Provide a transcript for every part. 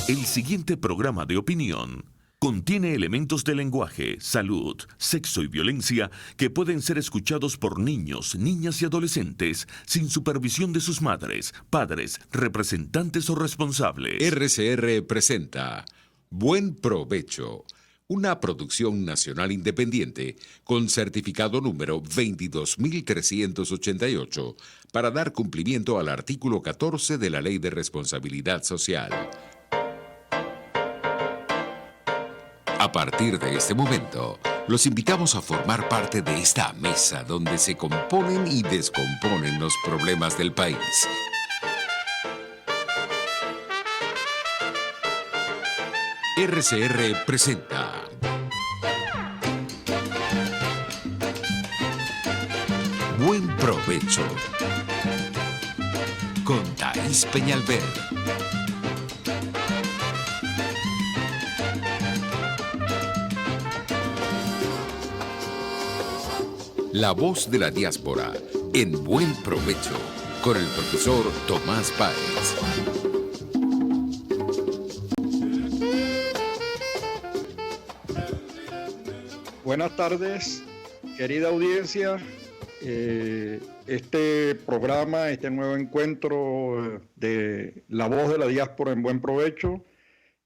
El siguiente programa de opinión contiene elementos de lenguaje, salud, sexo y violencia que pueden ser escuchados por niños, niñas y adolescentes sin supervisión de sus madres, padres, representantes o responsables. RCR presenta Buen Provecho, una producción nacional independiente con certificado número 22388 para dar cumplimiento al artículo 14 de la Ley de Responsabilidad Social. A partir de este momento, los invitamos a formar parte de esta mesa donde se componen y descomponen los problemas del país. RCR presenta Buen Provecho con Thaís Peñalver. La voz de la diáspora en Buen Provecho con el profesor Tomás Páez. Buenas tardes, querida audiencia. Este programa, este nuevo encuentro de La Voz de la Diáspora en Buen Provecho,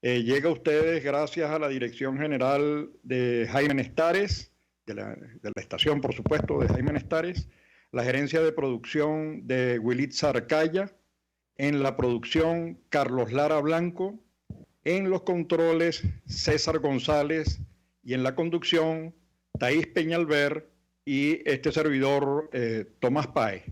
llega a ustedes gracias a la Dirección General de Jaime Nestares, de la estación, por supuesto, de Jaime Nestares, la gerencia de producción de Wilitza Arcaya, en la producción Carlos Lara Blanco, en los controles César González y en la conducción Thaís Peñalver y este servidor Tomás Páez.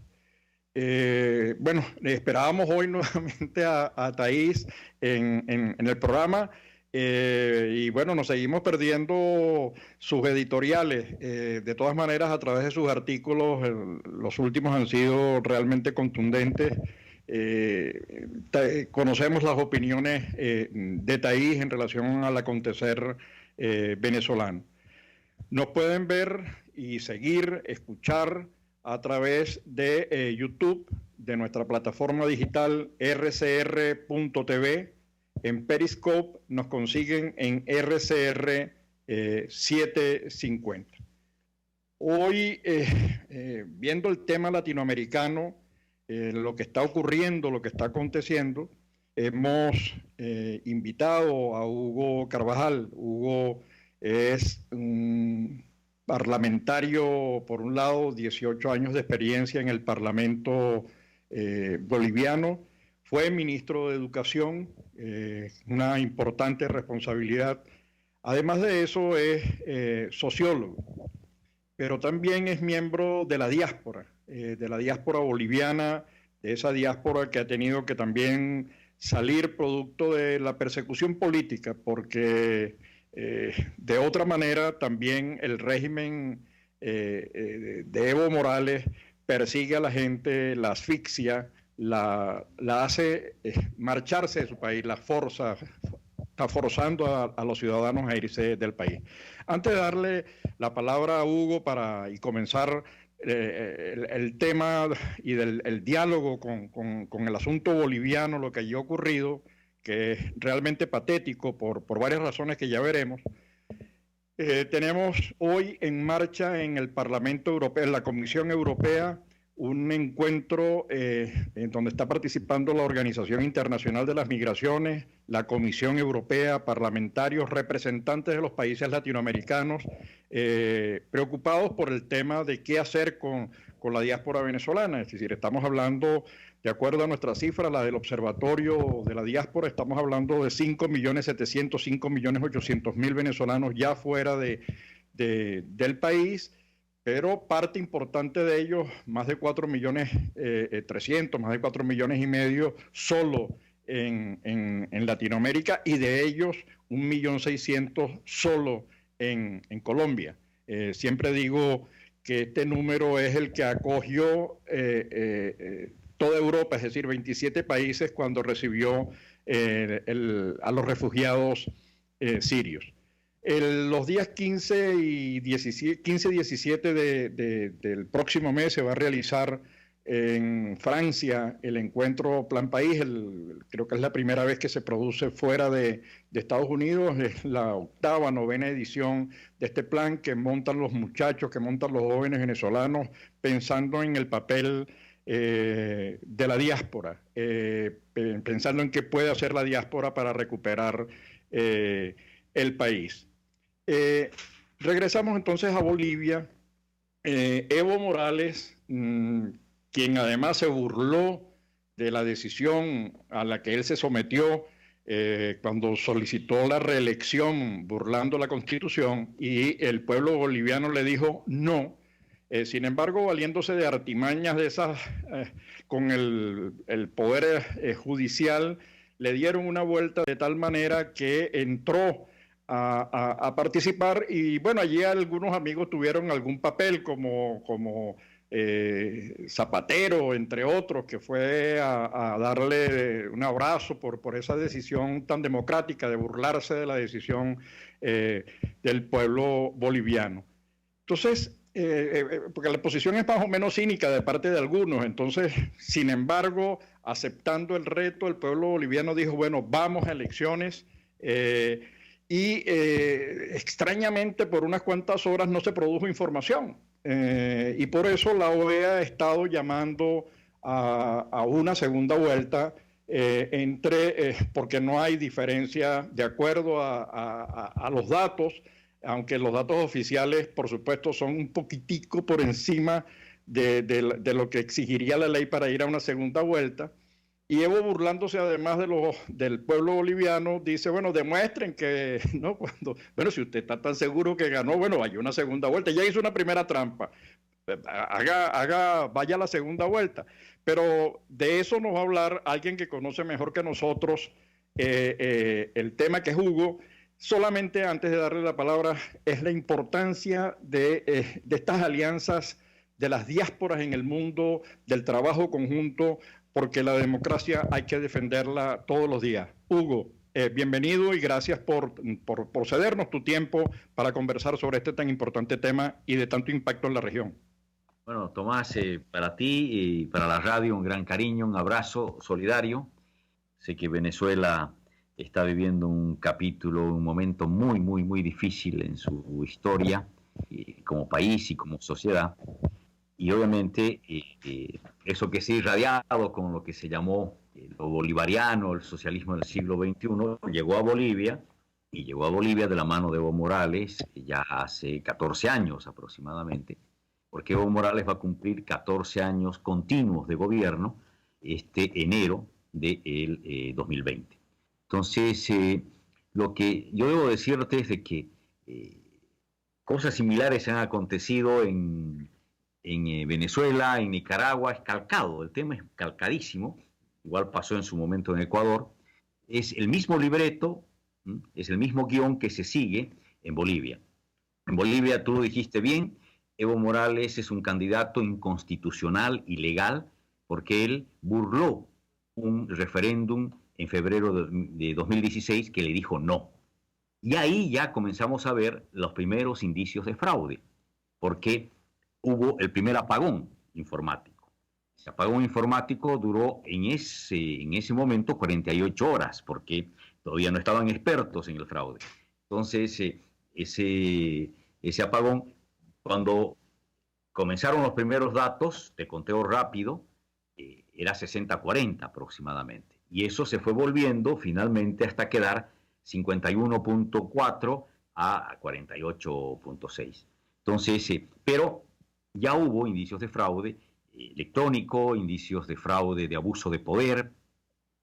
Bueno, esperábamos hoy nuevamente a Thaís en el programa. Y bueno, nos seguimos perdiendo sus editoriales. De todas maneras, a través de sus artículos, los últimos han sido realmente contundentes. Conocemos las opiniones de Thaís en relación al acontecer venezolano. Nos pueden ver y seguir, escuchar a través de YouTube, de nuestra plataforma digital rcr.tv. En Periscope nos consiguen en RCR 750. Hoy, viendo el tema latinoamericano, lo que está ocurriendo, lo que está aconteciendo, hemos invitado a Hugo Carvajal. Hugo es un parlamentario, por un lado, 18 años de experiencia en el Parlamento boliviano. Fue ministro de Educación, una importante responsabilidad. Además de eso, es sociólogo, pero también es miembro de la diáspora boliviana, de esa diáspora que ha tenido que también salir producto de la persecución política, porque de otra manera también el régimen de Evo Morales persigue a la gente, la asfixia, la hace marcharse de su país, está forzando a los ciudadanos a irse del país. Antes de darle la palabra a Hugo y comenzar el tema y el diálogo con el asunto boliviano, lo que allí ha ocurrido, que es realmente patético por varias razones que ya veremos, tenemos hoy en marcha en el Parlamento Europeo, en la Comisión Europea, un encuentro en donde está participando la Organización Internacional de las Migraciones, la Comisión Europea, parlamentarios, representantes de los países latinoamericanos, preocupados por el tema de qué hacer con la diáspora venezolana. Es decir, estamos hablando, de acuerdo a nuestra cifra, la del Observatorio de la Diáspora, estamos hablando de 5.700.000, 5.800.000 venezolanos ya fuera del país. Pero parte importante de ellos, más de 4.300.000, más de 4,5 millones, solo en Latinoamérica, y de ellos 1.600.000 solo en Colombia. Siempre digo que este número es el que acogió toda Europa, es decir, 27 países cuando recibió a los refugiados sirios. Los días 15 y 17 del próximo mes se va a realizar en Francia el encuentro Plan País, creo que es la primera vez que se produce fuera de Estados Unidos, es la octava, novena edición de este plan que montan los muchachos, que montan los jóvenes venezolanos pensando en el papel de la diáspora, pensando en qué puede hacer la diáspora para recuperar el país. Regresamos entonces a Bolivia. Evo Morales, quien además se burló de la decisión a la que él se sometió cuando solicitó la reelección burlando la Constitución, y el pueblo boliviano le dijo no. Sin embargo, valiéndose de artimañas de esas, con el poder judicial, le dieron una vuelta de tal manera que entró a participar, y bueno, allí algunos amigos tuvieron algún papel como Zapatero, entre otros, que fue a darle un abrazo por esa decisión tan democrática de burlarse de la decisión del pueblo boliviano. Entonces, porque la posición es más o menos cínica de parte de algunos, entonces, sin embargo, aceptando el reto, el pueblo boliviano dijo, bueno, vamos a elecciones, extrañamente por unas cuantas horas no se produjo información, y por eso la OEA ha estado llamando a una segunda vuelta, porque no hay diferencia de acuerdo a los datos, aunque los datos oficiales, por supuesto, son un poquitico por encima de lo que exigiría la ley para ir a una segunda vuelta. Y Evo, burlándose además del pueblo boliviano, dice, bueno, demuestren que, ¿no? Bueno, si usted está tan seguro que ganó, bueno, vaya una segunda vuelta. Ya hizo una primera trampa, vaya a la segunda vuelta. Pero de eso nos va a hablar alguien que conoce mejor que nosotros el tema, que es Hugo. Solamente antes de darle la palabra, es la importancia de estas alianzas, de las diásporas en el mundo, del trabajo conjunto, porque la democracia hay que defenderla todos los días. Hugo, bienvenido y gracias por cedernos tu tiempo para conversar sobre este tan importante tema y de tanto impacto en la región. Bueno, Tomás, para ti y para la radio un gran cariño, un abrazo solidario. Sé que Venezuela está viviendo un capítulo, un momento muy, muy, muy difícil en su historia, como país y como sociedad. Y obviamente eso que se ha irradiado con lo que se llamó lo bolivariano, el socialismo del siglo XXI, llegó a Bolivia, y llegó a Bolivia de la mano de Evo Morales ya hace 14 años aproximadamente, porque Evo Morales va a cumplir 14 años continuos de gobierno este enero del 2020. Entonces, lo que yo debo decirte es de que cosas similares han acontecido en Venezuela, en Nicaragua, es calcado, el tema es calcadísimo, igual pasó en su momento en Ecuador, es el mismo libreto, es el mismo guión que se sigue en Bolivia. En Bolivia, tú lo dijiste bien, Evo Morales es un candidato inconstitucional, ilegal, porque él burló un referéndum en febrero de 2016 que le dijo no. Y ahí ya comenzamos a ver los primeros indicios de fraude, porque hubo el primer apagón informático. Ese apagón informático duró en ese momento 48 horas, porque todavía no estaban expertos en el fraude. Entonces, ese apagón, cuando comenzaron los primeros datos de conteo rápido, era 60-40 aproximadamente. Y eso se fue volviendo finalmente hasta quedar 51.4 a 48.6. Entonces, pero ya hubo indicios de fraude electrónico, indicios de fraude de abuso de poder,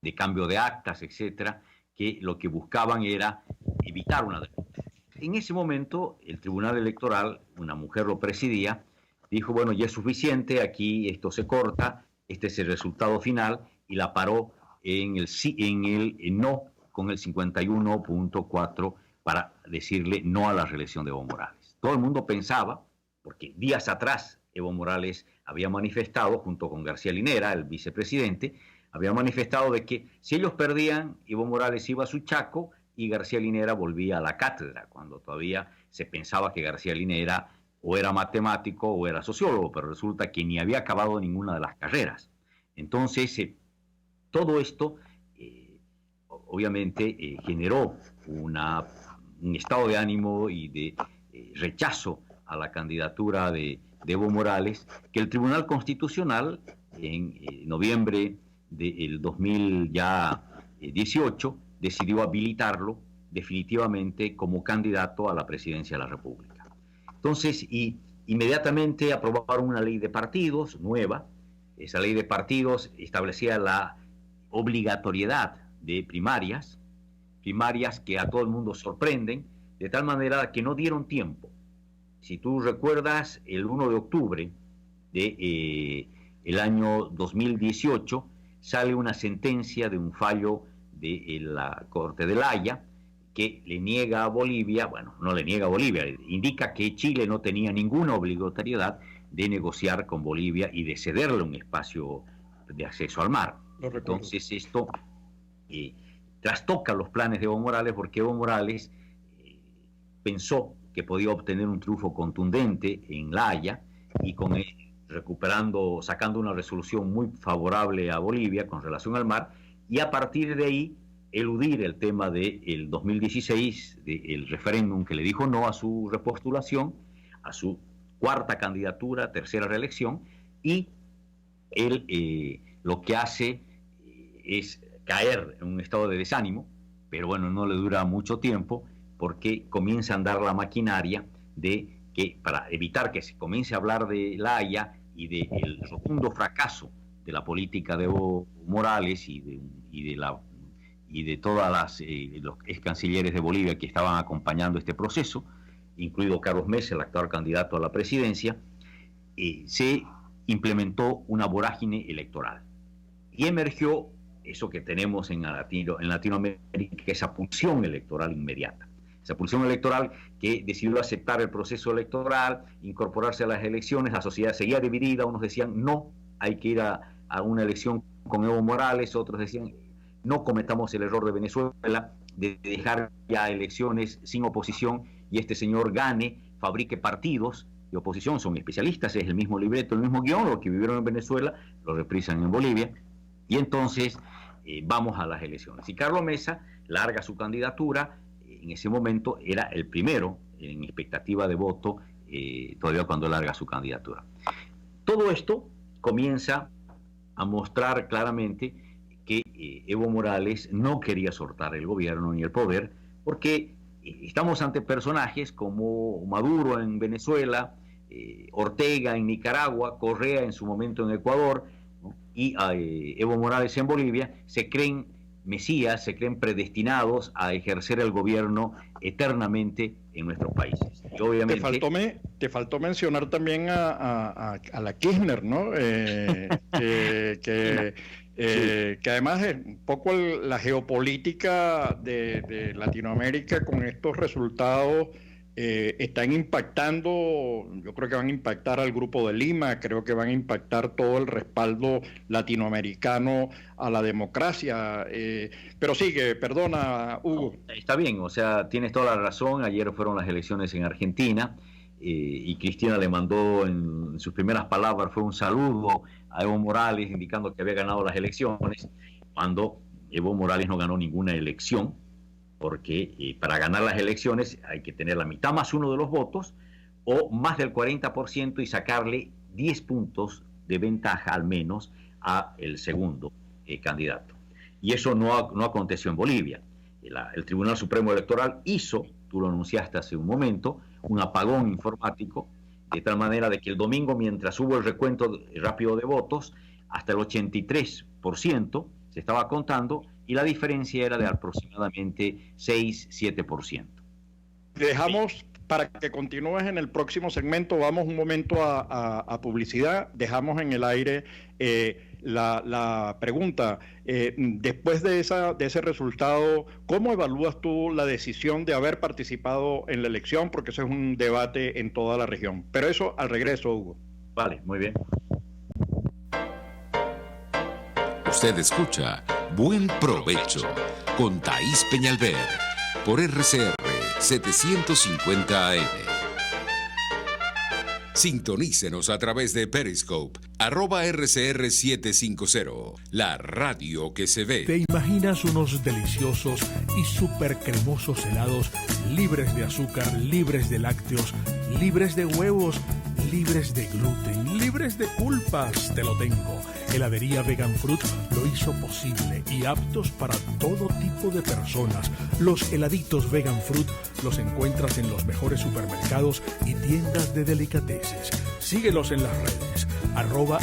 de cambio de actas, etcétera, que lo que buscaban era evitar una derrota. En ese momento, el Tribunal Electoral, una mujer lo presidía, dijo, bueno, ya es suficiente, aquí esto se corta, este es el resultado final, y la paró en el no con el 51.4 para decirle no a la reelección de Evo Morales. Todo el mundo pensaba, porque días atrás Evo Morales había manifestado, junto con García Linera, el vicepresidente, había manifestado de que si ellos perdían, Evo Morales iba a su Chaco y García Linera volvía a la cátedra, cuando todavía se pensaba que García Linera o era matemático o era sociólogo, pero resulta que ni había acabado ninguna de las carreras. Entonces, todo esto obviamente generó un estado de ánimo y de rechazo a la candidatura de Evo Morales, que el Tribunal Constitucional en noviembre del 2018 decidió habilitarlo definitivamente como candidato a la presidencia de la República. Entonces, inmediatamente aprobaron una ley de partidos nueva. Esa ley de partidos establecía la obligatoriedad de primarias que a todo el mundo sorprenden, de tal manera que no dieron tiempo. Si tú recuerdas, el 1 de octubre del año 2018 sale una sentencia de un fallo de la Corte de La Haya que le niega a Bolivia, bueno, no le niega a Bolivia, indica que Chile no tenía ninguna obligatoriedad de negociar con Bolivia y de cederle un espacio de acceso al mar. Entonces esto trastoca los planes de Evo Morales, porque Evo Morales pensó que podía obtener un triunfo contundente en La Haya y con él sacando una resolución muy favorable a Bolivia con relación al mar, y a partir de ahí eludir el tema del 2016, del referéndum que le dijo no a su repostulación, a su cuarta candidatura, tercera reelección, y él lo que hace es caer en un estado de desánimo, pero bueno, no le dura mucho tiempo, porque comienza a andar la maquinaria de que, para evitar que se comience a hablar de La Haya y del rotundo fracaso de la política de Evo Morales y de todas los ex cancilleres de Bolivia que estaban acompañando este proceso, incluido Carlos Mesa, el actual candidato a la presidencia, se implementó una vorágine electoral. Y emergió eso que tenemos en Latinoamérica, esa pulsión electoral inmediata. Esa pulsión electoral que decidió aceptar el proceso electoral, incorporarse a las elecciones. La sociedad seguía dividida, unos decían no, hay que ir a una elección con Evo Morales, otros decían no cometamos el error de Venezuela de dejar ya elecciones sin oposición y este señor gane, fabrique partidos de oposición. Son especialistas, es el mismo libreto, el mismo guión, lo que vivieron en Venezuela lo reprisan en Bolivia, y entonces vamos a las elecciones. Y Carlos Mesa larga su candidatura. En ese momento era el primero en expectativa de voto, todavía cuando larga su candidatura. Todo esto comienza a mostrar claramente que Evo Morales no quería soltar el gobierno ni el poder, porque estamos ante personajes como Maduro en Venezuela, Ortega en Nicaragua, Correa en su momento en Ecuador, ¿no? Y Evo Morales en Bolivia, se creen mesías, se creen predestinados a ejercer el gobierno eternamente en nuestros países. Y obviamente, te faltó mencionar también a la Kirchner, ¿no? Que además es un poco la geopolítica de Latinoamérica con estos resultados están impactando. Yo creo que van a impactar al Grupo de Lima, creo que van a impactar todo el respaldo latinoamericano a la democracia. Pero sigue, perdona, Hugo. No, está bien, o sea, tienes toda la razón. Ayer fueron las elecciones en Argentina y Cristina le mandó en sus primeras palabras, fue un saludo a Evo Morales indicando que había ganado las elecciones, cuando Evo Morales no ganó ninguna elección, porque para ganar las elecciones hay que tener la mitad más uno de los votos o más del 40% y sacarle 10 puntos de ventaja al menos a el segundo candidato. Y eso no aconteció en Bolivia. El Tribunal Supremo Electoral hizo, tú lo anunciaste hace un momento, un apagón informático, de tal manera de que el domingo, mientras hubo el recuento rápido de votos, hasta el 83% se estaba contando, y la diferencia era de aproximadamente 6-7%. Dejamos, para que continúes en el próximo segmento, vamos un momento a publicidad, dejamos en el aire la pregunta. Después de ese resultado, ¿cómo evalúas tú la decisión de haber participado en la elección? Porque eso es un debate en toda la región. Pero eso al regreso, Hugo. Vale, muy bien. Usted escucha Buen Provecho con Thaís Peñalver por RCR 750 AM. Sintonícenos a través de Periscope, @RCR750, la radio que se ve. ¿Te imaginas unos deliciosos y súper cremosos helados libres de azúcar, libres de lácteos, libres de huevos, libres de gluten, libres de pulpas? Te lo tengo. Heladería Vegan Fruit lo hizo posible y aptos para todo tipo de personas. Los heladitos Vegan Fruit los encuentras en los mejores supermercados y tiendas de delicateces. Síguelos en las redes.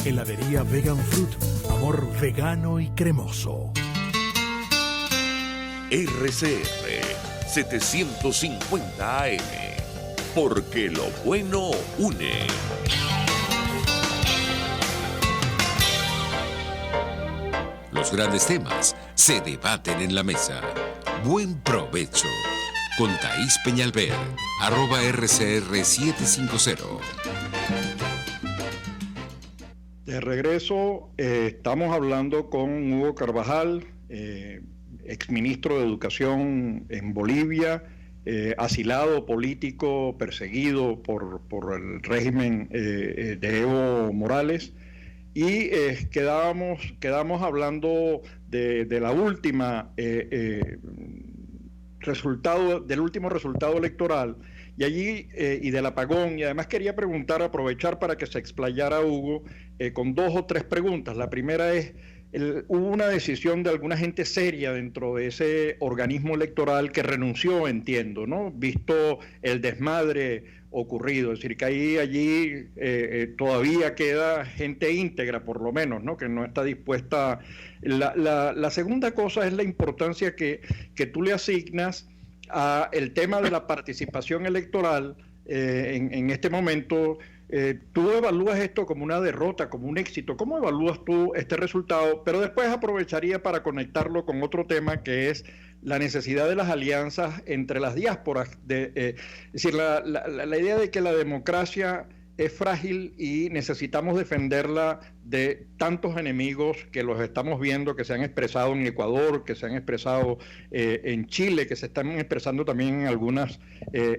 @heladería Vegan Fruit. Amor vegano y cremoso. RCR 750 AM. Porque lo bueno une. Los grandes temas se debaten en la mesa. Buen provecho. Con Thaís Peñalver, @RCR750. De regreso, estamos hablando con Hugo Carvajal, exministro de Educación en Bolivia, asilado político, perseguido por el régimen de Evo Morales. Y quedamos hablando de la última del último resultado electoral y allí y del apagón, y además quería aprovechar para que se explayara Hugo con 2 o 3 preguntas. La primera es, hubo una decisión de alguna gente seria dentro de ese organismo electoral que renunció, entiendo, ¿no? Visto el desmadre ocurrido, es decir, que allí todavía queda gente íntegra, por lo menos, ¿no? Que no está dispuesta. La segunda cosa es la importancia que tú le asignas a el tema de la participación electoral en este momento. Tú evalúas esto como una derrota, como un éxito. ¿Cómo evalúas tú este resultado? Pero después aprovecharía para conectarlo con otro tema, que es la necesidad de las alianzas entre las diásporas. Es decir, la idea de que la democracia es frágil y necesitamos defenderla de tantos enemigos que los estamos viendo, que se han expresado en Ecuador, que se han expresado en Chile, que se están expresando también en algunas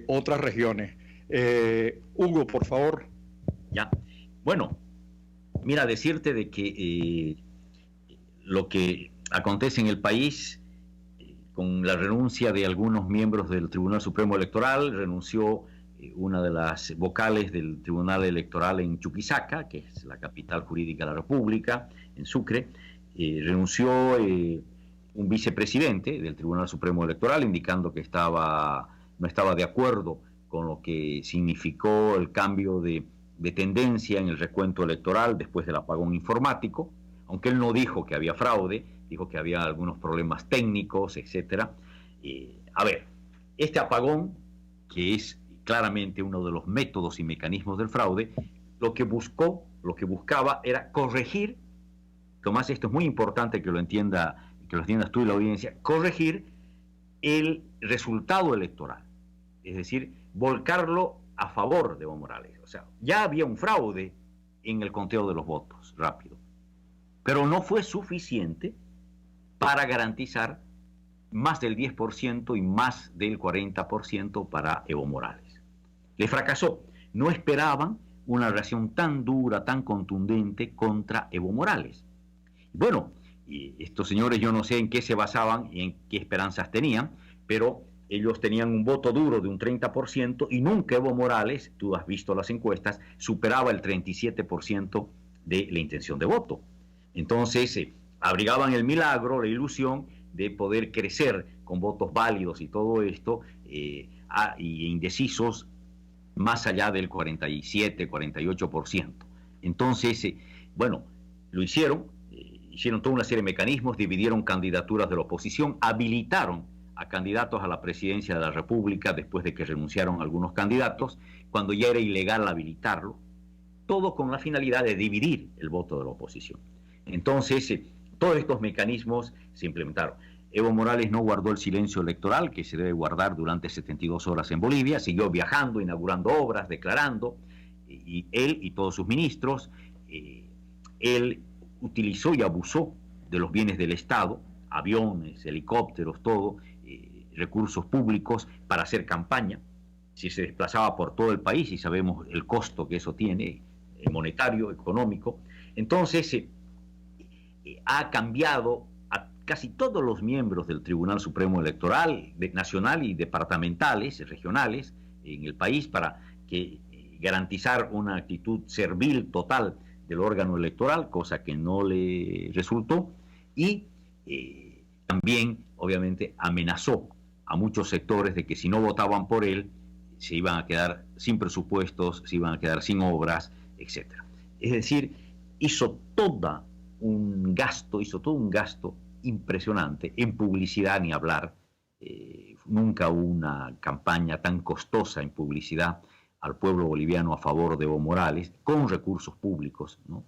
otras regiones. Hugo, por favor. Ya. Bueno, mira, decirte de que lo que acontece en el país, con la renuncia de algunos miembros del Tribunal Supremo Electoral, renunció una de las vocales del Tribunal Electoral en Chuquisaca, que es la capital jurídica de la República, en Sucre, renunció un vicepresidente del Tribunal Supremo Electoral, indicando que no estaba de acuerdo con lo que significó el cambio de tendencia en el recuento electoral después del apagón informático, aunque él no dijo que había fraude, dijo que había algunos problemas técnicos, etc. A ver, este apagón, que es claramente uno de los métodos y mecanismos del fraude, lo que buscaba era corregir, Tomás, esto es muy importante que lo entiendas tú y la audiencia, corregir el resultado electoral, es decir, volcarlo a favor de Evo Morales. O sea, ya había un fraude en el conteo de los votos rápido, pero no fue suficiente para garantizar más del 10% y más del 40% para Evo Morales. Le fracasó. No esperaban una reacción tan dura, tan contundente contra Evo Morales. Bueno, y estos señores, yo no sé en qué se basaban y en qué esperanzas tenían, pero ellos tenían un voto duro de un 30% y nunca Evo Morales, tú has visto las encuestas, superaba el 37% de la intención de voto. Entonces, abrigaban el milagro, la ilusión de poder crecer con votos válidos y todo esto, y indecisos más allá del 47, 48%. Entonces, bueno, lo hicieron toda una serie de mecanismos, dividieron candidaturas de la oposición, habilitaron a candidatos a la presidencia de la República después de que renunciaron algunos candidatos, cuando ya era ilegal habilitarlo, todo con la finalidad de dividir el voto de la oposición. Entonces, todos estos mecanismos se implementaron. Evo Morales no guardó el silencio electoral que se debe guardar durante 72 horas en Bolivia, siguió viajando, inaugurando obras, declarando, y él y todos sus ministros. Él utilizó y abusó de los bienes del Estado, aviones, helicópteros, todo, recursos públicos para hacer campaña. si se desplazaba por todo el país, y sabemos el costo que eso tiene, monetario, económico. Entonces, ha cambiado a casi todos los miembros del Tribunal Supremo Electoral, nacional y departamentales, regionales, en el país, para que garantizar una actitud servil total del órgano electoral, cosa que no le resultó, y también, obviamente, amenazó a muchos sectores de que si no votaban por él, se iban a quedar sin presupuestos, se iban a quedar sin obras, etc. Es decir, hizo todo un gasto impresionante en publicidad, ni hablar. Nunca hubo una campaña tan costosa en publicidad al pueblo boliviano a favor de Evo Morales, con recursos públicos, ¿no?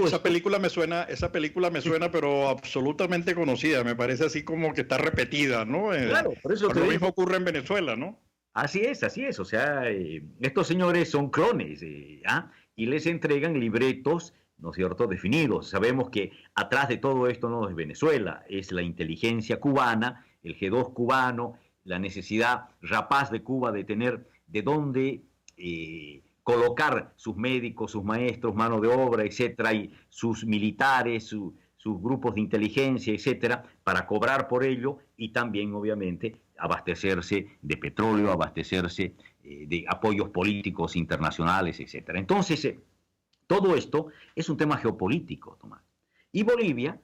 Esa película me suena, pero absolutamente conocida. Me parece así como que está repetida, ¿no? Claro, por eso lo mismo ocurre en Venezuela, ¿no? Así es. O sea, estos señores son clones, y les entregan libretos, ¿no es cierto?, definidos. Sabemos que atrás de todo esto no es Venezuela, es la inteligencia cubana, el G2 cubano, la necesidad rapaz de Cuba de tener de dónde colocar sus médicos, sus maestros, mano de obra, etcétera, y sus militares, sus grupos de inteligencia, etcétera, para cobrar por ello y también, obviamente, abastecerse de petróleo, abastecerse de apoyos políticos internacionales, etcétera. Entonces, todo esto es un tema geopolítico, Tomás. Y Bolivia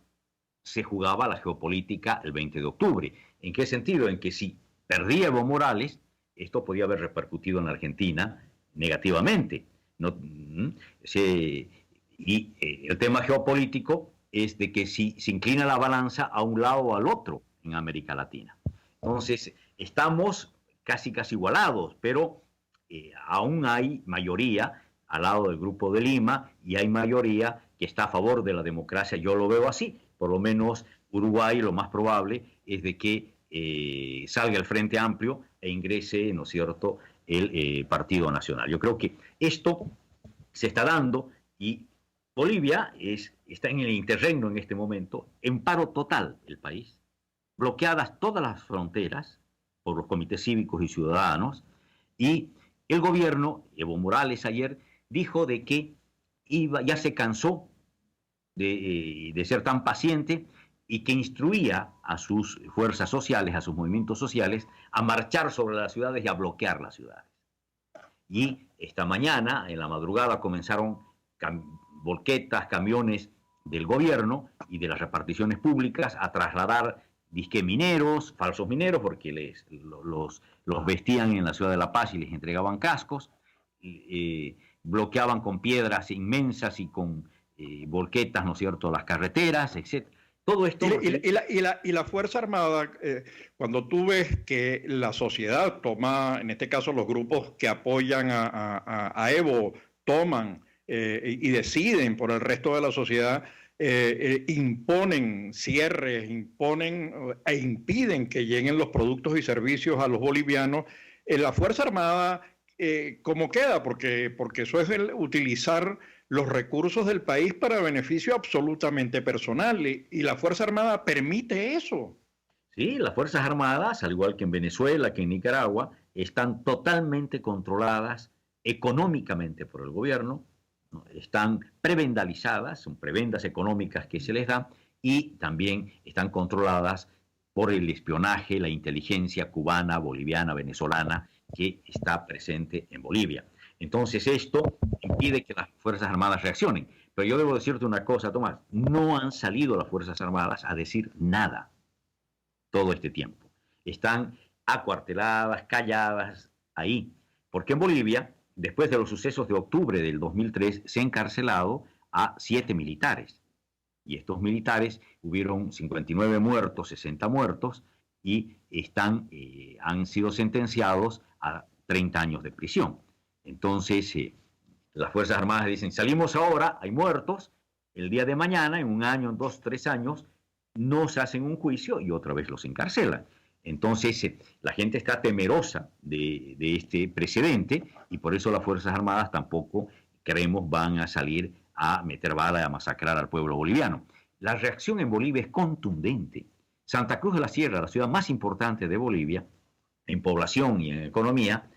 se jugaba la geopolítica el 20 de octubre. ¿En qué sentido? En que si perdía Evo Morales, esto podía haber repercutido en la Argentina negativamente. El tema geopolítico es de que si se inclina la balanza a un lado o al otro en América Latina. Entonces, estamos casi igualados, pero aún hay mayoría al lado del Grupo de Lima y hay mayoría que está a favor de la democracia. Yo lo veo así. Por lo menos Uruguay, lo más probable es de que salga el Frente Amplio e ingrese, ¿no es cierto?, el Partido Nacional. Yo creo que esto se está dando y Bolivia está en el interregno en este momento, en paro total el país, bloqueadas todas las fronteras por los comités cívicos y ciudadanos, y el gobierno, Evo Morales ayer, dijo de que ya se cansó de ser tan paciente y que instruía a sus fuerzas sociales, a sus movimientos sociales, a marchar sobre las ciudades y a bloquear las ciudades. Y esta mañana, en la madrugada, comenzaron volquetas, camiones del gobierno y de las reparticiones públicas a trasladar disque mineros, falsos mineros, porque los vestían en la ciudad de La Paz y les entregaban cascos, bloqueaban con piedras inmensas y con volquetas, ¿no es cierto?, las carreteras, etc. Todo esto... Y la Fuerza Armada, cuando tú ves que la sociedad toma, en este caso los grupos que apoyan a Evo, toman y deciden por el resto de la sociedad, imponen cierres, imponen e impiden que lleguen los productos y servicios a los bolivianos, la Fuerza Armada, ¿cómo queda? Porque eso es utilizar los recursos del país para beneficio absolutamente personal, y la Fuerza Armada permite eso. Sí, las Fuerzas Armadas, al igual que en Venezuela, que en Nicaragua, están totalmente controladas económicamente por el gobierno, ¿no? Están prebendalizadas, son prebendas económicas que se les dan, y también están controladas por el espionaje, la inteligencia cubana, boliviana, venezolana, que está presente en Bolivia. Entonces esto impide que las Fuerzas Armadas reaccionen. Pero yo debo decirte una cosa, Tomás, no han salido las Fuerzas Armadas a decir nada todo este tiempo. Están acuarteladas, calladas, ahí. Porque en Bolivia, después de los sucesos de octubre del 2003, se ha encarcelado a 7 militares. Y estos militares, hubieron 59 muertos, 60 muertos, y han sido sentenciados a 30 años de prisión. Entonces, las Fuerzas Armadas dicen, salimos ahora, hay muertos, el día de mañana, en un año, en 2, 3 años, nos hacen un juicio y otra vez los encarcelan. Entonces, la gente está temerosa de este precedente, y por eso las Fuerzas Armadas tampoco, creemos, van a salir a meter bala y a masacrar al pueblo boliviano. La reacción en Bolivia es contundente. Santa Cruz de la Sierra, la ciudad más importante de Bolivia, en población y en economía,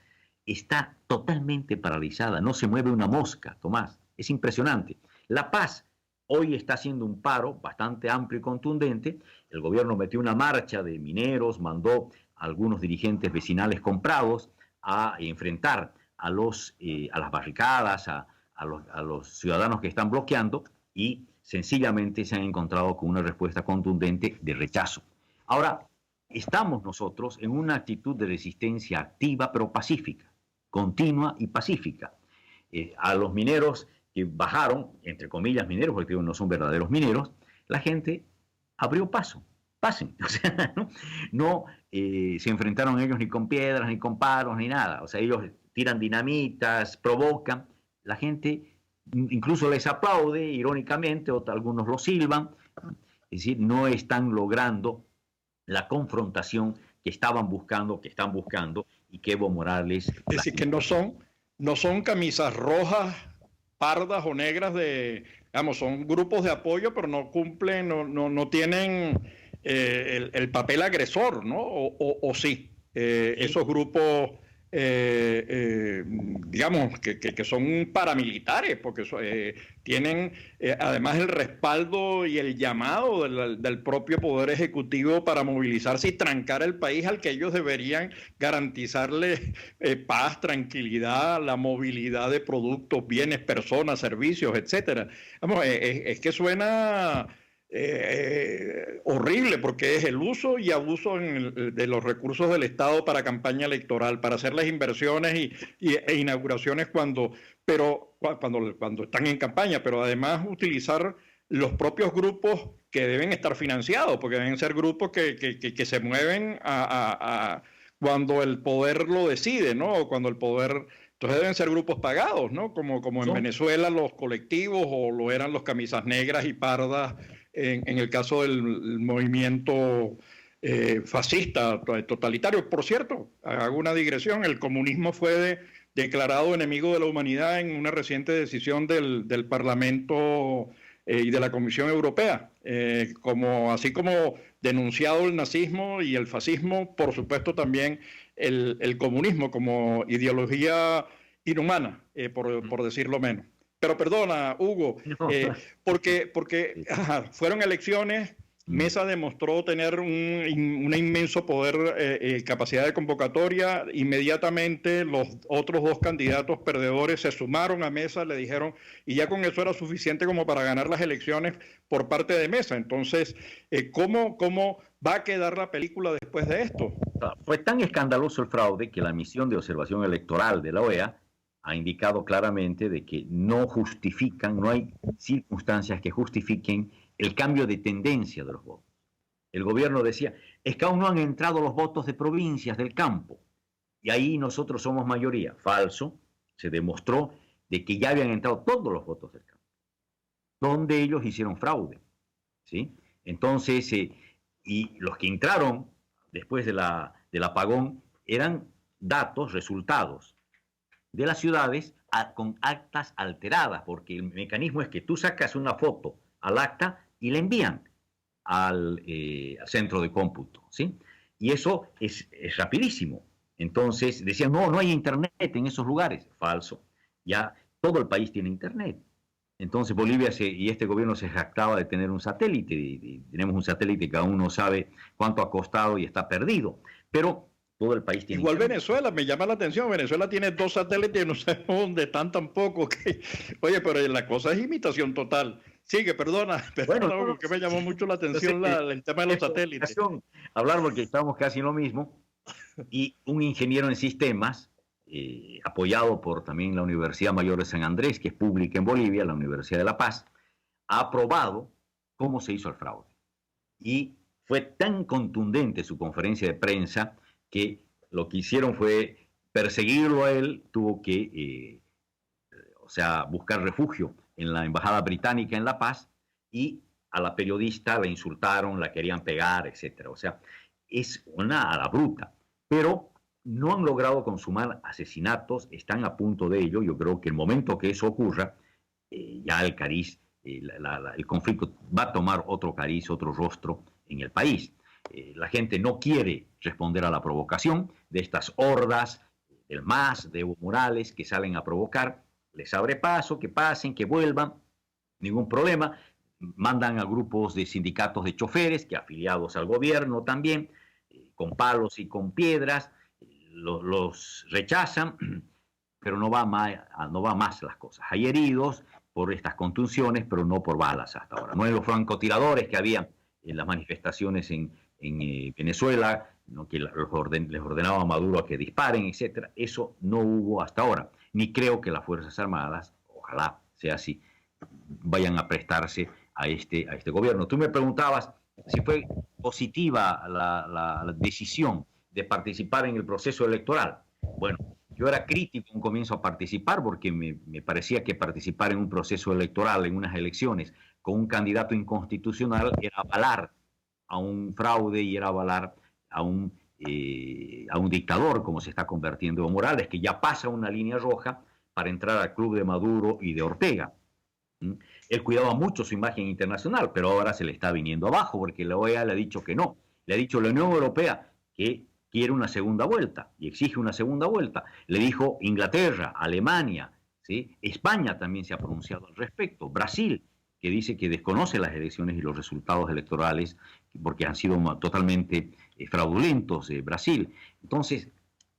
está totalmente paralizada, no se mueve una mosca, Tomás, es impresionante. La Paz hoy está haciendo un paro bastante amplio y contundente, el gobierno metió una marcha de mineros, mandó a algunos dirigentes vecinales comprados a enfrentar a las barricadas, a los ciudadanos que están bloqueando, y sencillamente se han encontrado con una respuesta contundente de rechazo. Ahora, estamos nosotros en una actitud de resistencia activa pero pacífica, continua y pacífica. A los mineros que bajaron, entre comillas mineros, porque no son verdaderos mineros, la gente abrió paso. Pasen, o sea, no se enfrentaron ellos ni con piedras, ni con palos, ni nada. O sea, ellos tiran dinamitas, provocan. La gente incluso les aplaude, irónicamente, o algunos lo silban. Es decir, no están logrando la confrontación que estaban buscando, que están buscando, y que Evo Morales... Es decir, que no son camisas rojas, pardas o negras digamos, son grupos de apoyo, pero no cumplen, no tienen el papel agresor, ¿no? O sí, esos grupos, digamos, que son paramilitares, porque tienen además el respaldo y el llamado del propio Poder Ejecutivo para movilizarse y trancar el país, al que ellos deberían garantizarle paz, tranquilidad, la movilidad de productos, bienes, personas, servicios, etcétera. Vamos, es que suena... horrible, porque es el uso y abuso de los recursos del Estado para campaña electoral, para hacer las inversiones e inauguraciones cuando están en campaña, pero además utilizar los propios grupos que deben estar financiados, porque deben ser grupos que se mueven cuando el poder lo decide, ¿no? O cuando el poder... Entonces deben ser grupos pagados, ¿no? Como en Venezuela los colectivos, o lo eran los camisas negras y pardas en el caso del movimiento fascista, totalitario. Por cierto, hago una digresión, el comunismo fue declarado enemigo de la humanidad en una reciente decisión del Parlamento y de la Comisión Europea, así como denunciado el nazismo y el fascismo, por supuesto también el comunismo como ideología inhumana, por decirlo menos. Pero perdona, Hugo, porque fueron elecciones, Mesa demostró tener un inmenso poder, capacidad de convocatoria. Inmediatamente los otros dos candidatos perdedores se sumaron a Mesa, le dijeron, y ya con eso era suficiente como para ganar las elecciones por parte de Mesa. Entonces, ¿cómo va a quedar la película después de esto? Fue tan escandaloso el fraude que la misión de observación electoral de la OEA ha indicado claramente de que no hay circunstancias que justifiquen el cambio de tendencia de los votos. El gobierno decía, es que aún no han entrado los votos de provincias, del campo, y ahí nosotros somos mayoría. Falso, se demostró de que ya habían entrado todos los votos del campo, donde ellos hicieron fraude, ¿sí? Entonces, y los que entraron después del apagón eran datos, resultados de las ciudades con actas alteradas, porque el mecanismo es que tú sacas una foto al acta y la envían al centro de cómputo, ¿sí? Y eso es rapidísimo. Entonces decían, no hay internet en esos lugares. Falso. Ya todo el país tiene internet. Entonces Bolivia y este gobierno se jactaba de tener un satélite. Y tenemos un satélite que aún no sabe cuánto ha costado y está perdido. Pero todo el país tiene igual internet. Venezuela, me llama la atención. Venezuela tiene 2 satélites y no sé dónde están tampoco. Oye, pero la cosa es imitación total. Sigue, perdona, bueno, que me llamó mucho la atención el tema de los satélites. Hablar porque estamos casi en lo mismo. Y un ingeniero en sistemas, apoyado por también la Universidad Mayor de San Andrés, que es pública en Bolivia, la Universidad de La Paz, ha aprobado cómo se hizo el fraude. Y fue tan contundente su conferencia de prensa que lo que hicieron fue perseguirlo a él, tuvo que buscar refugio en la Embajada Británica en La Paz, y a la periodista la insultaron, la querían pegar, etc. O sea, es una a la bruta, pero no han logrado consumar asesinatos, están a punto de ello. Yo creo que el momento que eso ocurra, ya el cariz, el conflicto va a tomar otro cariz, otro rostro en el país. La gente no quiere responder a la provocación de estas hordas el MAS de Evo Morales, que salen a provocar, les abre paso, que pasen, que vuelvan, ningún problema. Mandan a grupos de sindicatos de choferes, que afiliados al gobierno también, con palos y con piedras, los rechazan, pero no va más las cosas. Hay heridos por estas contusiones, pero no por balas hasta ahora. No es los francotiradores que había en las manifestaciones en Venezuela, ¿no? Que les ordenaba a Maduro a que disparen, etc. Eso no hubo hasta ahora. Ni creo que las Fuerzas Armadas, ojalá sea así, vayan a prestarse a este gobierno. Tú me preguntabas si fue positiva la decisión de participar en el proceso electoral. Bueno, yo era crítico en un comienzo a participar porque me parecía que participar en un proceso electoral, en unas elecciones, con un candidato inconstitucional era avalar a un fraude y era avalar a un dictador, como se está convirtiendo Evo Morales, que ya pasa una línea roja para entrar al club de Maduro y de Ortega. Él cuidaba mucho su imagen internacional, pero ahora se le está viniendo abajo porque la OEA le ha dicho que no. Le ha dicho a la Unión Europea que quiere una segunda vuelta y exige una segunda vuelta. Le dijo Inglaterra, Alemania, ¿sí? España también se ha pronunciado al respecto. Brasil, que dice que desconoce las elecciones y los resultados electorales porque han sido totalmente fraudulentos Brasil. Entonces,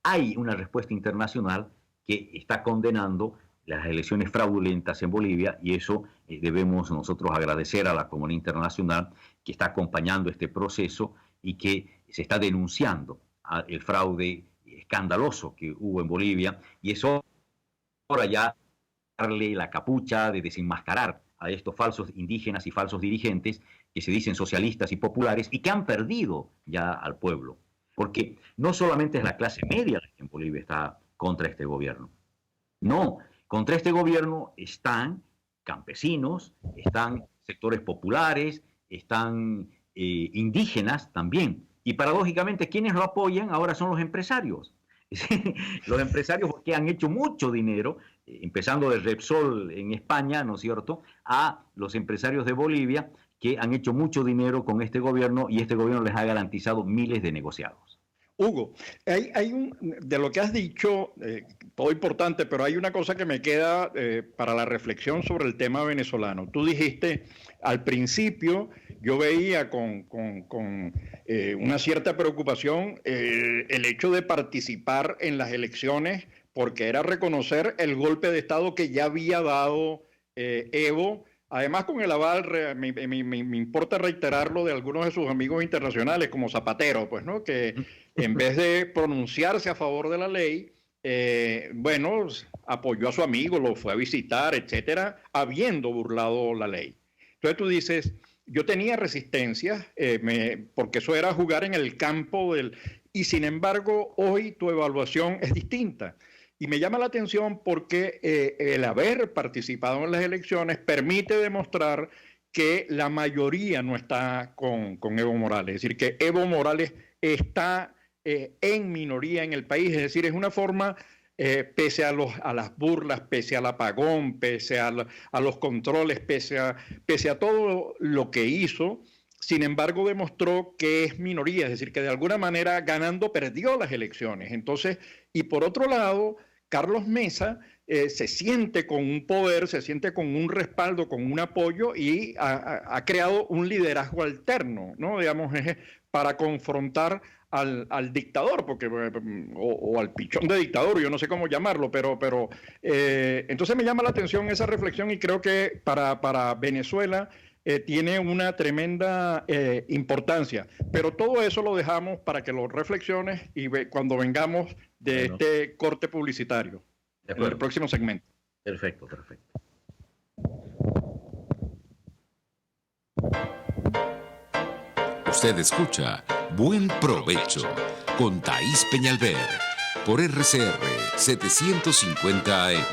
hay una respuesta internacional que está condenando las elecciones fraudulentas en Bolivia y eso debemos nosotros agradecer a la comunidad internacional que está acompañando este proceso y que se está denunciando el fraude escandaloso que hubo en Bolivia y eso ahora ya darle la capucha de desenmascarar a estos falsos indígenas y falsos dirigentes que se dicen socialistas y populares y que han perdido ya al pueblo. Porque no solamente es la clase media la que en Bolivia está contra este gobierno. No, contra este gobierno están campesinos, están sectores populares, están indígenas también. Y paradójicamente, quienes lo apoyan ahora son los empresarios. Los empresarios que han hecho mucho dinero, empezando de Repsol en España, ¿no es cierto?, a los empresarios de Bolivia que han hecho mucho dinero con este gobierno y este gobierno les ha garantizado miles de negociados. Hugo, de lo que has dicho, todo importante, pero hay una cosa que me queda para la reflexión sobre el tema venezolano. Tú dijiste, al principio yo veía con una cierta preocupación el hecho de participar en las elecciones porque era reconocer el golpe de Estado que ya había dado Evo, además con el aval, me importa reiterarlo, de algunos de sus amigos internacionales como Zapatero, pues, ¿no? Que en vez de pronunciarse a favor de la ley, bueno, apoyó a su amigo, lo fue a visitar, etcétera, habiendo burlado la ley. Entonces tú dices, yo tenía resistencia, porque eso era jugar en el campo y sin embargo, hoy tu evaluación es distinta. Y me llama la atención porque el haber participado en las elecciones permite demostrar que la mayoría no está con Evo Morales. Es decir, que Evo Morales está en minoría en el país. Es decir, es una forma, pese a las burlas, pese al apagón, pese a los controles, pese a todo lo que hizo, sin embargo demostró que es minoría. Es decir, que de alguna manera ganando perdió las elecciones. Entonces, y por otro lado, Carlos Mesa se siente con un poder, se siente con un respaldo, con un apoyo y ha creado un liderazgo alterno, ¿no? Digamos, para confrontar al dictador, porque, o al pichón de dictador, yo no sé cómo llamarlo, pero entonces me llama la atención esa reflexión y creo que para Venezuela tiene una tremenda importancia. Pero todo eso lo dejamos para que lo reflexiones y cuando vengamos de este corte publicitario, en el próximo segmento. Perfecto, perfecto. Usted escucha Buen Provecho con Thaís Peñalver por RCR 750 AM.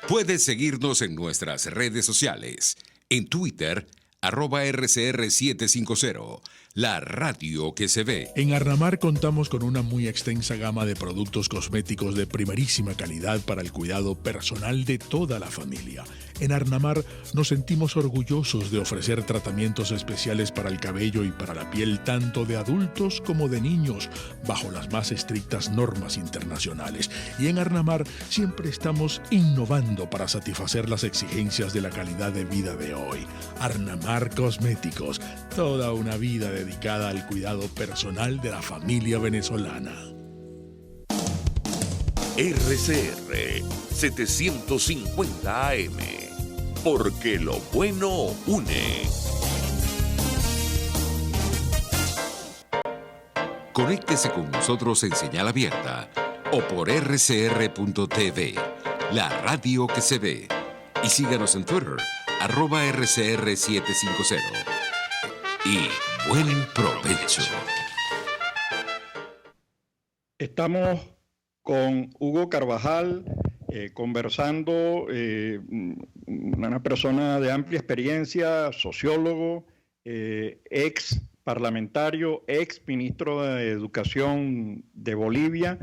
Puedes seguirnos en nuestras redes sociales. En Twitter, @RCR750, la radio que se ve. En Arnamar contamos con una muy extensa gama de productos cosméticos de primerísima calidad para el cuidado personal de toda la familia. En Arnamar nos sentimos orgullosos de ofrecer tratamientos especiales para el cabello y para la piel tanto de adultos como de niños, bajo las más estrictas normas internacionales. Y en Arnamar siempre estamos innovando para satisfacer las exigencias de la calidad de vida de hoy. Arnamar Cosméticos, toda una vida dedicada al cuidado personal de la familia venezolana. RCR 750 AM, porque lo bueno une. Conéctese con nosotros en señal abierta o por rcr.tv, la radio que se ve. Y síganos en Twitter, @RCR750. Y buen provecho. Estamos con Hugo Carvajal, conversando, una persona de amplia experiencia, sociólogo, ex parlamentario, ex ministro de Educación de Bolivia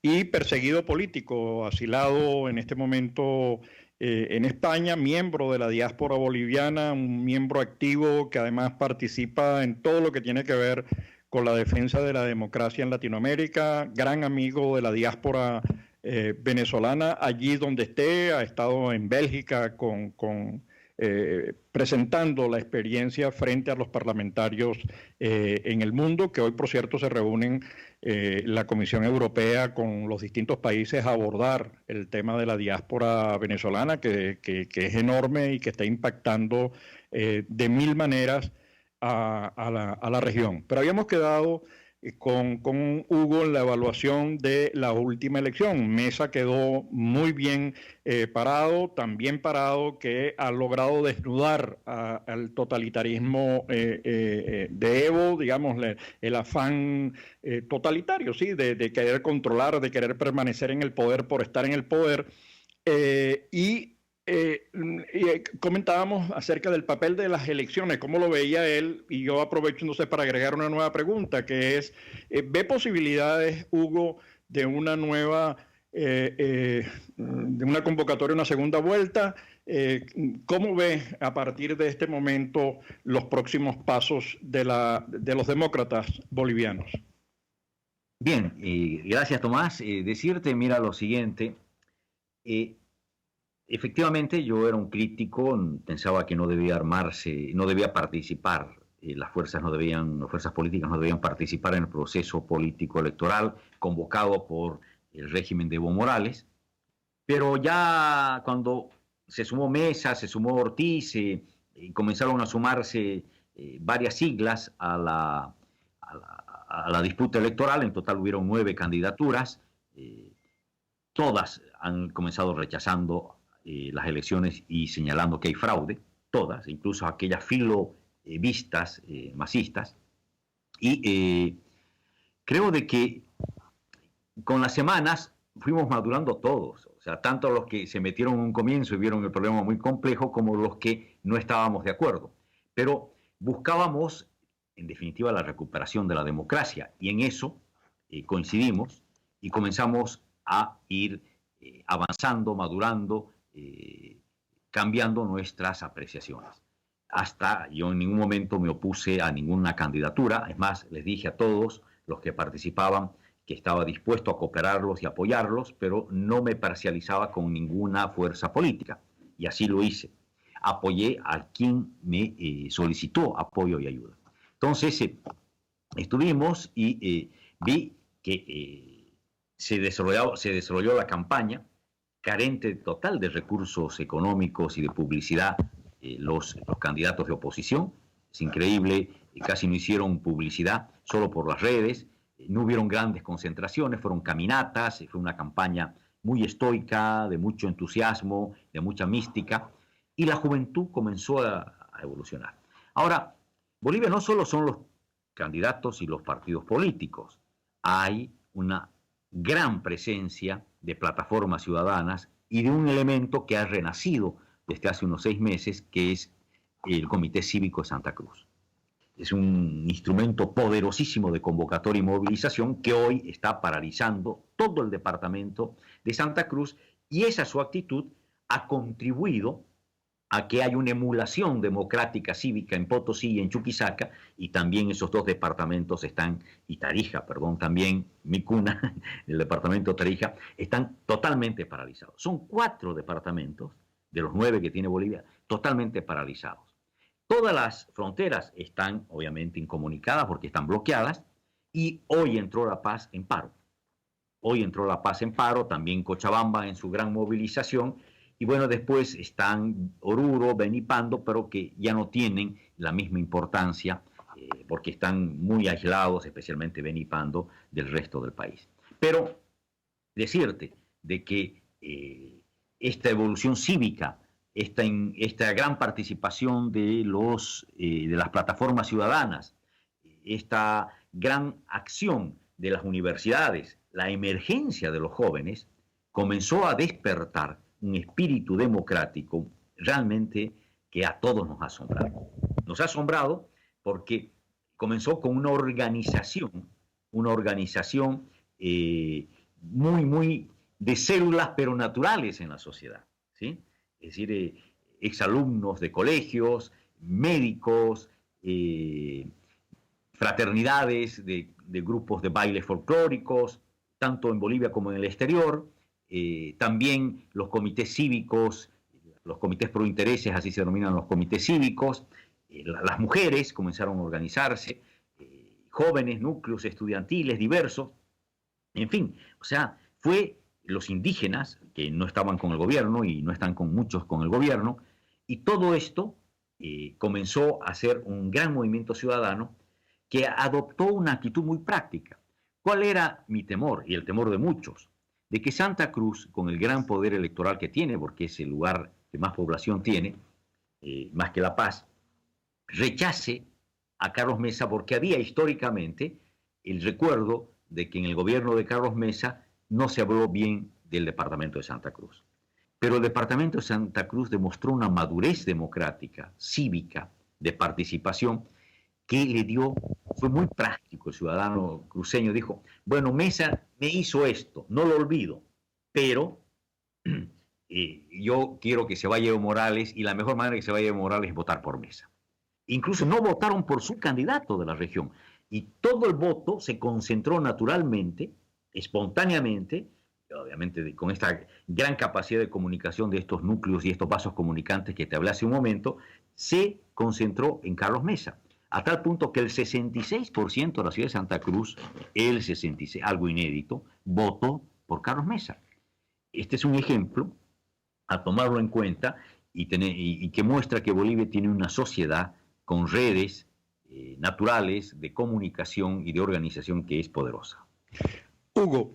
y perseguido político, asilado en este momento en España, miembro de la diáspora boliviana, un miembro activo que además participa en todo lo que tiene que ver con la defensa de la democracia en Latinoamérica, gran amigo de la diáspora venezolana, allí donde esté, ha estado en Bélgica presentando la experiencia frente a los parlamentarios en el mundo, que hoy, por cierto, se reúnen la Comisión Europea con los distintos países a abordar el tema de la diáspora venezolana, que es enorme y que está impactando de mil maneras a la región. Pero habíamos quedado con Hugo en la evaluación de la última elección. Mesa quedó muy bien parado, también parado, que ha logrado desnudar al totalitarismo de Evo, digamos, el afán totalitario, ¿sí? de querer controlar, de querer permanecer en el poder por estar en el poder, y comentábamos acerca del papel de las elecciones, cómo lo veía él, y yo aprovecho entonces para agregar una nueva pregunta, que es, ¿ve posibilidades, Hugo, de una nueva, de una convocatoria, una segunda vuelta? ¿Cómo ve a partir de este momento los próximos pasos de los demócratas bolivianos? Bien, gracias, Tomás. Decirte, mira, lo siguiente. Efectivamente, yo era un crítico, pensaba que no debía armarse, no debía participar, las fuerzas políticas no debían participar en el proceso político electoral convocado por el régimen de Evo Morales. Pero ya cuando se sumó Mesa, se sumó Ortiz, y comenzaron a sumarse varias siglas a la disputa electoral, en total hubieron 9 candidaturas, todas han comenzado rechazando las elecciones y señalando que hay fraude, todas, incluso aquellas filovistas, masistas, y creo de que con las semanas fuimos madurando todos, o sea, tanto los que se metieron en un comienzo y vieron el problema muy complejo, como los que no estábamos de acuerdo, pero buscábamos, en definitiva, la recuperación de la democracia, y en eso coincidimos y comenzamos a ir avanzando, madurando, cambiando nuestras apreciaciones. Hasta yo en ningún momento me opuse a ninguna candidatura, es más, les dije a todos los que participaban que estaba dispuesto a cooperarlos y apoyarlos, pero no me parcializaba con ninguna fuerza política, y así lo hice. Apoyé a quien me solicitó apoyo y ayuda. Entonces, estuvimos y vi que se desarrolló la campaña, carente total de recursos económicos y de publicidad, los candidatos de oposición. Es increíble, casi no hicieron publicidad, solo por las redes, no hubieron grandes concentraciones, fueron caminatas, fue una campaña muy estoica, de mucho entusiasmo, de mucha mística, y la juventud comenzó a evolucionar. Ahora, Bolivia no solo son los candidatos y los partidos políticos, hay una gran presencia de plataformas ciudadanas y de un elemento que ha renacido desde hace unos 6 meses, que es el Comité Cívico de Santa Cruz. Es un instrumento poderosísimo de convocatoria y movilización que hoy está paralizando todo el departamento de Santa Cruz, y esa su actitud ha contribuido a que hay una emulación democrática cívica en Potosí y en Chuquisaca, y también esos dos departamentos están, y Tarija, perdón, también mi cuna, el departamento de Tarija, están totalmente paralizados. Son 4 departamentos de los 9 que tiene Bolivia, totalmente paralizados. Todas las fronteras están obviamente incomunicadas porque están bloqueadas, y hoy entró La Paz en paro. Hoy entró La Paz en paro, también Cochabamba en su gran movilización, y bueno, después están Oruro, Benipando, pero que ya no tienen la misma importancia porque están muy aislados, especialmente Benipando, del resto del país. Pero decirte de que esta evolución cívica, esta gran participación de las plataformas ciudadanas, esta gran acción de las universidades, la emergencia de los jóvenes, comenzó a despertar un espíritu democrático realmente que a todos nos ha asombrado. Nos ha asombrado porque comenzó con una organización muy de células pero naturales en la sociedad, ¿sí? Es decir, exalumnos de colegios, médicos, fraternidades de grupos de bailes folclóricos, tanto en Bolivia como en el exterior. También los comités cívicos, los comités pro intereses, así se denominan los comités cívicos, las mujeres comenzaron a organizarse, jóvenes, núcleos estudiantiles diversos, en fin, o sea, fue los indígenas que no estaban con el gobierno y no están con muchos con el gobierno, y todo esto comenzó a ser un gran movimiento ciudadano que adoptó una actitud muy práctica. ¿Cuál era mi temor y el temor de muchos? De que Santa Cruz, con el gran poder electoral que tiene, porque es el lugar que más población tiene, más que La Paz, rechace a Carlos Mesa porque había históricamente el recuerdo de que en el gobierno de Carlos Mesa no se habló bien del departamento de Santa Cruz. Pero el departamento de Santa Cruz demostró una madurez democrática, cívica, de participación, que le dio, fue muy práctico. El ciudadano cruceño dijo, bueno, Mesa me hizo esto, no lo olvido, pero yo quiero que se vaya Evo Morales, y la mejor manera que se vaya Evo Morales es votar por Mesa. Incluso no votaron por su candidato de la región, y todo el voto se concentró naturalmente, espontáneamente, obviamente con esta gran capacidad de comunicación de estos núcleos y estos vasos comunicantes que te hablé hace un momento, se concentró en Carlos Mesa, a tal punto que el 66% de la ciudad de Santa Cruz, el 66%, algo inédito, votó por Carlos Mesa. Este es un ejemplo a tomarlo en cuenta y que muestra que Bolivia tiene una sociedad con redes naturales de comunicación y de organización que es poderosa. Hugo,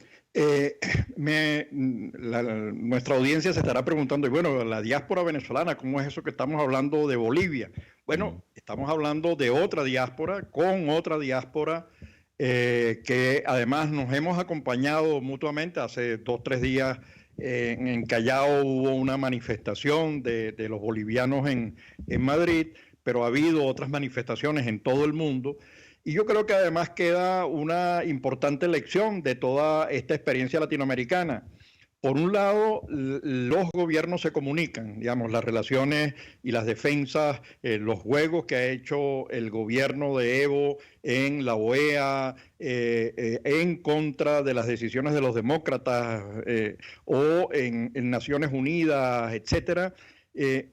nuestra audiencia se estará preguntando, y bueno, la diáspora venezolana, ¿cómo es eso que estamos hablando de Bolivia? Bueno, estamos hablando de otra diáspora, con otra diáspora, que además nos hemos acompañado mutuamente. Hace 2 o 3 días en Callao hubo una manifestación de los bolivianos en Madrid, pero ha habido otras manifestaciones en todo el mundo. Y yo creo que además queda una importante lección de toda esta experiencia latinoamericana. Por un lado, los gobiernos se comunican, digamos, las relaciones y las defensas, los juegos que ha hecho el gobierno de Evo en la OEA, en contra de las decisiones de los demócratas o en Naciones Unidas, etcétera.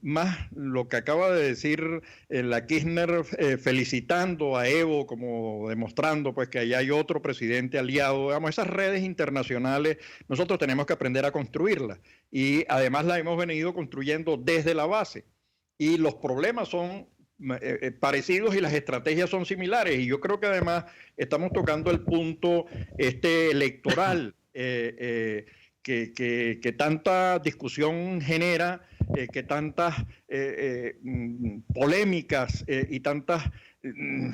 Más lo que acaba de decir la Kirchner felicitando a Evo, como demostrando pues que allá hay otro presidente aliado. Digamos, esas redes internacionales nosotros tenemos que aprender a construirlas, y además las hemos venido construyendo desde la base, y los problemas son parecidos y las estrategias son similares, y yo creo que además estamos tocando el punto electoral que tanta discusión genera, que tantas polémicas y tantos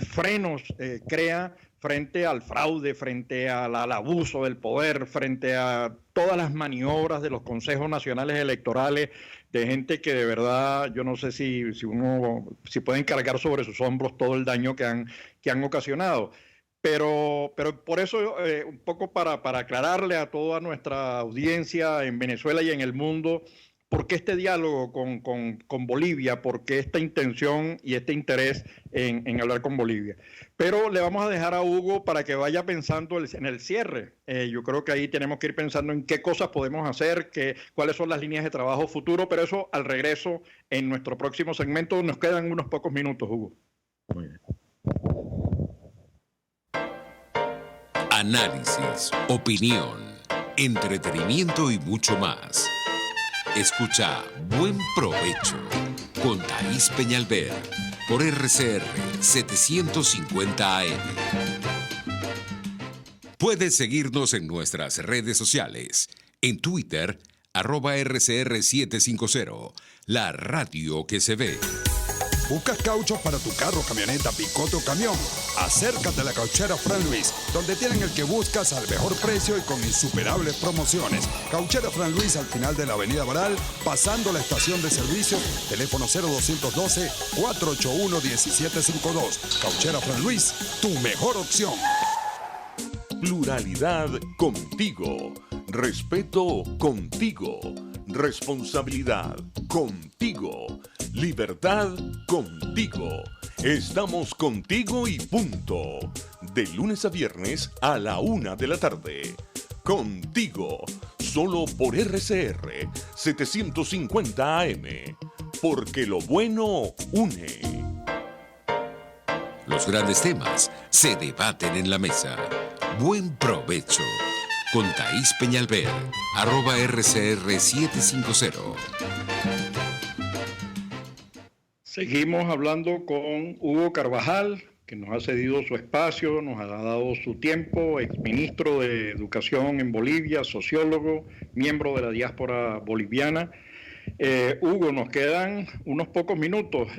frenos crea frente al fraude, frente al abuso del poder, frente a todas las maniobras de los consejos nacionales electorales, de gente que de verdad yo no sé si pueden cargar sobre sus hombros todo el daño que han ocasionado. Pero por eso, un poco para aclararle a toda nuestra audiencia en Venezuela y en el mundo, ¿Por qué este diálogo con Bolivia? ¿Por qué esta intención y este interés en hablar con Bolivia? Pero le vamos a dejar a Hugo para que vaya pensando en el cierre. Yo creo que ahí tenemos que ir pensando en qué cosas podemos hacer, cuáles son las líneas de trabajo futuro, pero eso al regreso en nuestro próximo segmento. Nos quedan unos pocos minutos, Hugo. Muy bien. Análisis, opinión, entretenimiento y mucho más. Escucha Buen Provecho con Thaís Peñalver por RCR 750 AM. Puedes seguirnos en nuestras redes sociales. En Twitter, @RCR750, la radio que se ve. ¿Buscas cauchos para tu carro, camioneta, picote o camión? Acércate a la Cauchera Fran Luis, donde tienen el que buscas al mejor precio y con insuperables promociones. Cauchera Fran Luis al final de la Avenida Baral, pasando la estación de servicio, teléfono 0212-481-1752. Cauchera Fran Luis, tu mejor opción. Pluralidad contigo. Respeto contigo. Responsabilidad contigo. Libertad contigo. Estamos contigo y punto. De lunes a viernes a la 1 de la tarde. Contigo. Solo por RCR 750 AM. Porque lo bueno une. Los grandes temas se debaten en la mesa. Buen provecho. Con Thaís Peñalver, @RCR750. Seguimos hablando con Hugo Carvajal, que nos ha cedido su espacio, nos ha dado su tiempo, exministro de Educación en Bolivia, sociólogo, miembro de la diáspora boliviana. Hugo, nos quedan unos pocos minutos.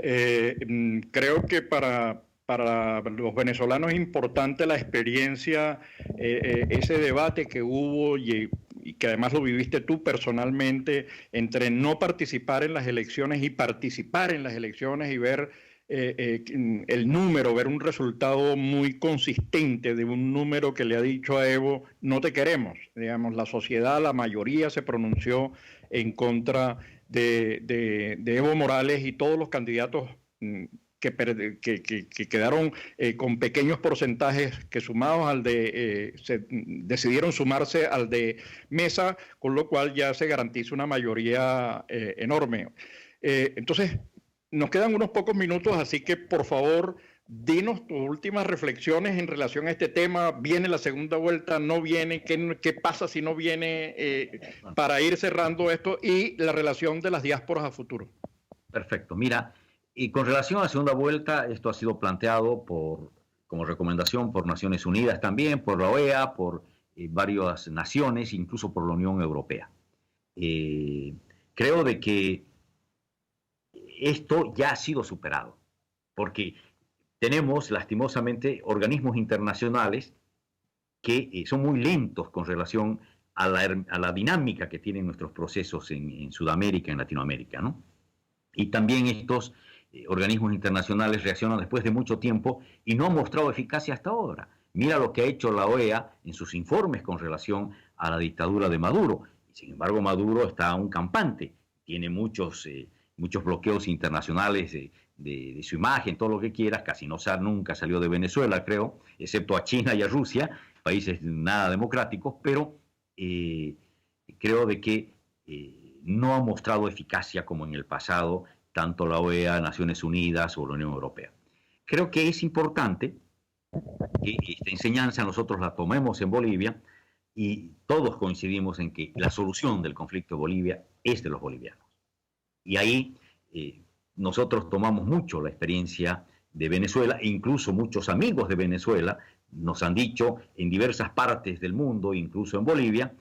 Creo que para los venezolanos es importante la experiencia, ese debate que hubo y que además lo viviste tú personalmente, entre no participar en las elecciones y participar en las elecciones y ver el número, ver un resultado muy consistente de un número que le ha dicho a Evo, no te queremos. Digamos, la sociedad, la mayoría se pronunció en contra de Evo Morales y todos los candidatos que quedaron con pequeños porcentajes que sumados al decidieron sumarse al de Mesa, con lo cual ya se garantiza una mayoría enorme. Entonces, nos quedan unos pocos minutos, así que por favor, dinos tus últimas reflexiones en relación a este tema. ¿Viene la segunda vuelta? ¿No viene? ¿Qué pasa si no viene? Para ir cerrando esto y la relación de las diásporas a futuro. Perfecto. Mira, y con relación a la segunda vuelta, esto ha sido planteado como recomendación por Naciones Unidas también, por la OEA, por varias naciones, incluso por la Unión Europea. Creo de que esto ya ha sido superado, porque tenemos lastimosamente organismos internacionales que son muy lentos con relación a la dinámica que tienen nuestros procesos en Sudamérica, en Latinoamérica, ¿no? Y también estos organismos internacionales reaccionan después de mucho tiempo y no han mostrado eficacia hasta ahora. Mira lo que ha hecho la OEA en sus informes con relación a la dictadura de Maduro. Sin embargo, Maduro está aún campante, tiene muchos bloqueos internacionales de su imagen, todo lo que quieras, casi nunca salió de Venezuela, creo, excepto a China y a Rusia, países nada democráticos, pero creo de que no ha mostrado eficacia como en el pasado, tanto la OEA, Naciones Unidas o la Unión Europea. Creo que es importante que esta enseñanza nosotros la tomemos en Bolivia y todos coincidimos en que la solución del conflicto de Bolivia es de los bolivianos. Y ahí nosotros tomamos mucho la experiencia de Venezuela e incluso muchos amigos de Venezuela nos han dicho en diversas partes del mundo, incluso en Bolivia,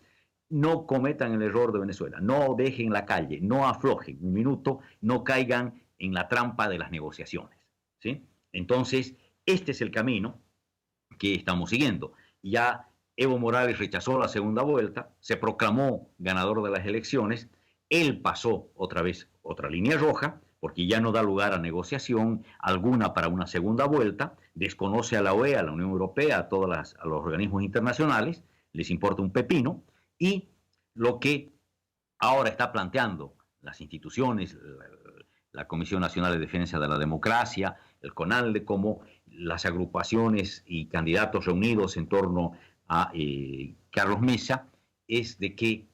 no cometan el error de Venezuela, no dejen la calle, no aflojen un minuto, no caigan en la trampa de las negociaciones, ¿sí? Entonces, este es el camino que estamos siguiendo. Ya Evo Morales rechazó la segunda vuelta, se proclamó ganador de las elecciones, él pasó otra vez otra línea roja, porque ya no da lugar a negociación alguna para una segunda vuelta, desconoce a la OEA, a la Unión Europea, a los organismos internacionales, les importa un pepino, y lo que ahora está planteando las instituciones, la Comisión Nacional de Defensa de la Democracia, el CONALDE, como las agrupaciones y candidatos reunidos en torno a Carlos Mesa, es de que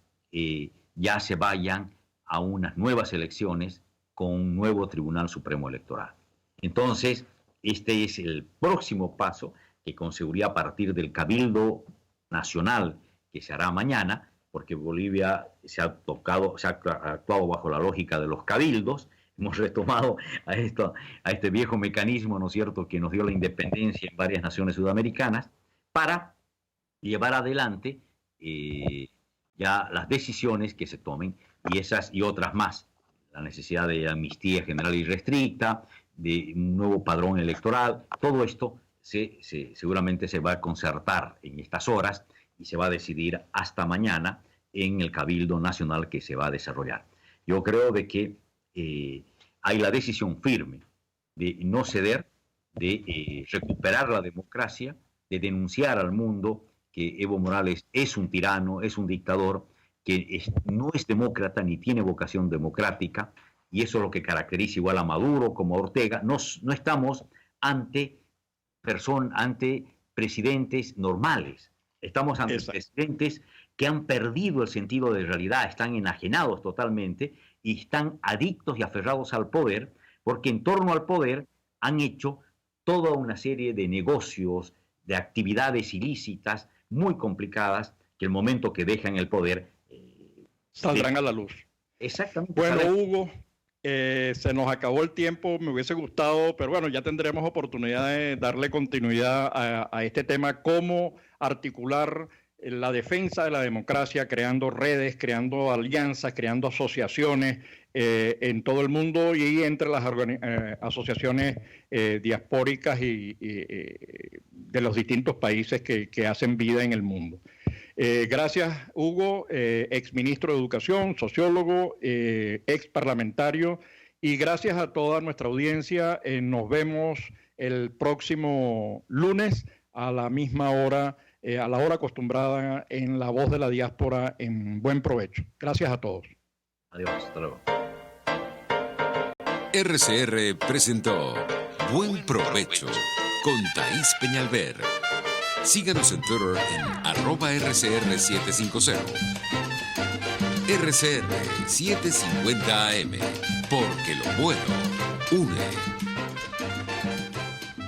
ya se vayan a unas nuevas elecciones con un nuevo Tribunal Supremo Electoral. Entonces, este es el próximo paso que con seguridad a partir del Cabildo Nacional que se hará mañana, porque Bolivia se ha actuado bajo la lógica de los cabildos. Hemos retomado a este viejo mecanismo, ¿no es cierto?, que nos dio la independencia en varias naciones sudamericanas, para llevar adelante ya las decisiones que se tomen, y esas y otras más. La necesidad de amnistía general y restricta, de un nuevo padrón electoral, todo esto seguramente se va a concertar en estas horas y se va a decidir hasta mañana en el Cabildo Nacional que se va a desarrollar. Yo creo de que hay la decisión firme de no ceder, de recuperar la democracia, de denunciar al mundo que Evo Morales es un tirano, es un dictador, que no es demócrata ni tiene vocación democrática, y eso es lo que caracteriza igual a Maduro como a Ortega. No estamos ante presidentes normales, estamos ante presidentes que han perdido el sentido de realidad, están enajenados totalmente y están adictos y aferrados al poder, porque en torno al poder han hecho toda una serie de negocios, de actividades ilícitas muy complicadas, que el momento que dejan el poder saldrán a la luz. Exactamente. Bueno, Hugo, se nos acabó el tiempo, me hubiese gustado, pero bueno, ya tendremos oportunidad de darle continuidad a este tema, cómo articular la defensa de la democracia, creando redes, creando alianzas, creando asociaciones en todo el mundo y entre las asociaciones diaspóricas y de los distintos países que hacen vida en el mundo. Gracias, Hugo, exministro de Educación, sociólogo, ex parlamentario, y gracias a toda nuestra audiencia. Nos vemos el próximo lunes a la misma hora, a la hora acostumbrada en La Voz de la Diáspora, en Buen Provecho. Gracias a todos. Adiós, hasta luego. RCR presentó Buen Provecho con Thaís Peñalver. Síganos en Twitter en @RCR750. RCR 750 AM, porque lo bueno une.